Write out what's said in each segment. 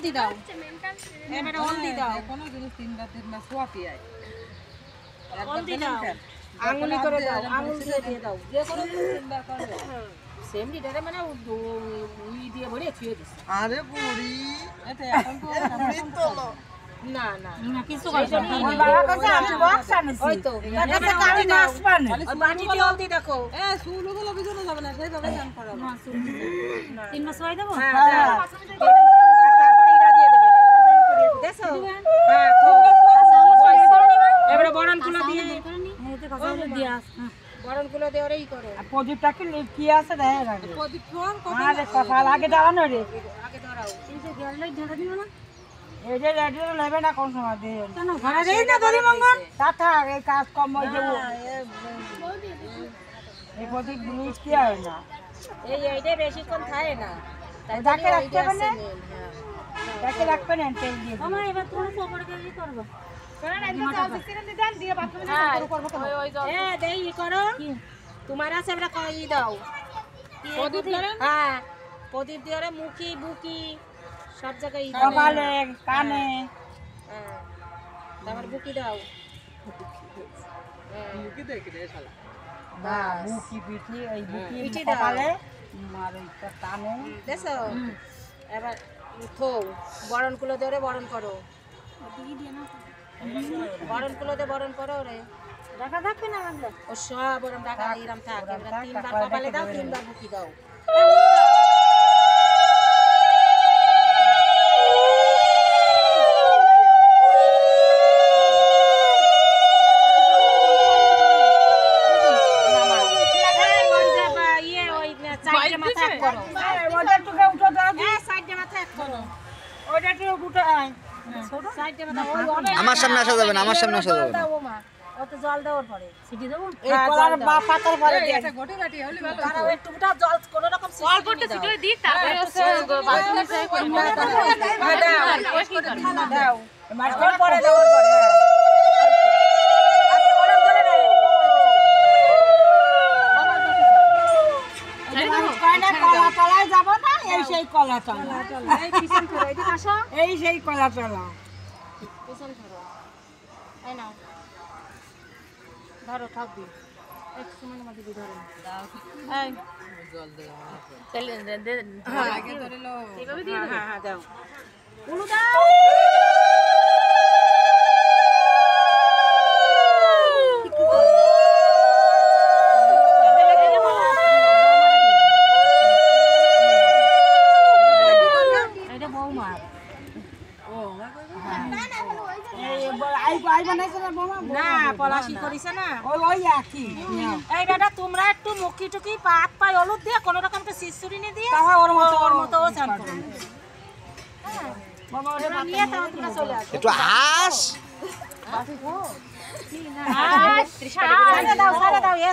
হলদি দাও এবারে হলদি দাও কোনো জিনিস তিনটা সোয়াটি আয় হলদি দাও আঙুলি করে দাও আঙুল দিয়ে দাও যে কোনো তিনটা করবে সেম লিটারে মানে উই দিয়ে ভরে ছুঁয়ে দিছে আরে বুড়ি এটা এখন তো তোলো না না না কিছু করছ না ওই বাবা কাছে আমি বক্স আনছি ওই তো কাছে কাটি না আসবান ওই বাটিতে হলদি দেখো চুলগুলো বিজনে যাবে না সেইভাবে চান করাবো না তিন মাস হয়ে দেবো হ্যাঁ তারপর ইরা দিয়ে দেবে দেখো হ্যাঁ এবারে বরণগুলো দিয়ে এতে কথা দিয়ে আস বরণগুলো দিয়ে ওরেই করো প্রদীপটাকে কি আছে দেখে রাখবে প্রদীপ কোন আরে কপাল আগে দাঁড়ানো রে আগে ধরাও এই যে গ্যাস লাইট ঢাকা দিও না এই যে রেডিও নেবে না কোন সময় দিয়ে কেন ঘরে দেই না দরি মঙ্গল তাতা এই কাজ কম হয়ে যাবো এই প্রদীপ জিনিস কি হয় না এইটা বেশিক্ষণ থাকে না যাকে রাখতে হবে না যাকে রাখবে না তেল দিয়ে মামা এবার তোমরা সবার কাছে করবে তোমার আছে আমরা কই দাও প্রদীপ ধরেন হ্যাঁ প্রদীপ দিয়ে মুখি বুকি সব জায়গায় কপালে কানে হ্যাঁ তারপর বুকি দাও মুখি দেখি রে শালা না বুকি পিঠি এই বুকি পিঠি দাও। কপালে আর এই কানে দেখো এবার থো বরণগুলো ধরে বরণ করো বরণগুলো দিয়ে বরণ করো রে ঢাকা থাকবে না লাগবে ও সব বরণ টাকা এরম থাক এবার তিনবার কপালে দাও তিনবার বুকি দাও ওটা তোকে উঠো দাও ওটা তো উঠো আমার সামনে আসা যাবে না আমার সামনে আসা যাবে না ওতে জল দেওয়ার পরে সিটি দেবো এই কলার বা পাতার পরে দিয়ে এটা গোটি গাটি হলি ভালো তারা ওই টুকটা জল কোন রকম অল্প একটু ছিটিয়ে দিই তারপরে বাথরুমে যাই করে দাও মাঝখানে পরে দেওয়ার পরে আচ্ছা ওরম ধরে নাও কয়না কলা তলায় যাব না এই সেই কলা তলা এই পিছন ফেরো এদিকে আসো এই সেই কলা তলা পিছন ফেরো এই নাও ধরো থাকবি এক সময় মধ্যে দি ধরো এই জল দে চলে দে আগে ধরে লো এইভাবে দিয়ে হ্যাঁ হ্যাঁ দাও উলু দাও এটা বৌমা আই বানাইছে না বাবা না পলাশি করিছে না ওই একই এই বেটা তোমরা একটু মুখি টুকি পাত পাই হলুদ দিয়ে কোন রকম একটা শিশুরিনি দিয়ে তাহা ওর মতো ওর মতো ও চান করো বাবা ওরে নিয়ে তাও তোমরা চলে আসো একটু হাস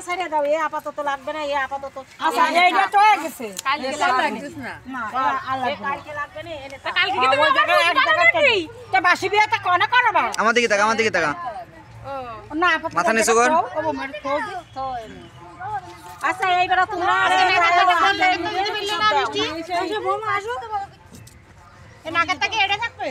সারে দাও এ আপাতত লাগবে না এ আপাতত আচ্ছা এইটা তো হয়ে গেছে কালকে লাগছিস না না আলাদা কালকে লাগবে না এনে কালকে কি তুমি তা বাসি বিয়াটা কোন করবা আমার দিকে তাকা আমার দিকে তাকা না আপাতত মাথা নিচু কর। ও মার খোঁজ আচ্ছা এইবার তোমরা বৌমা আসো নাকের থেকে এটা থাকবে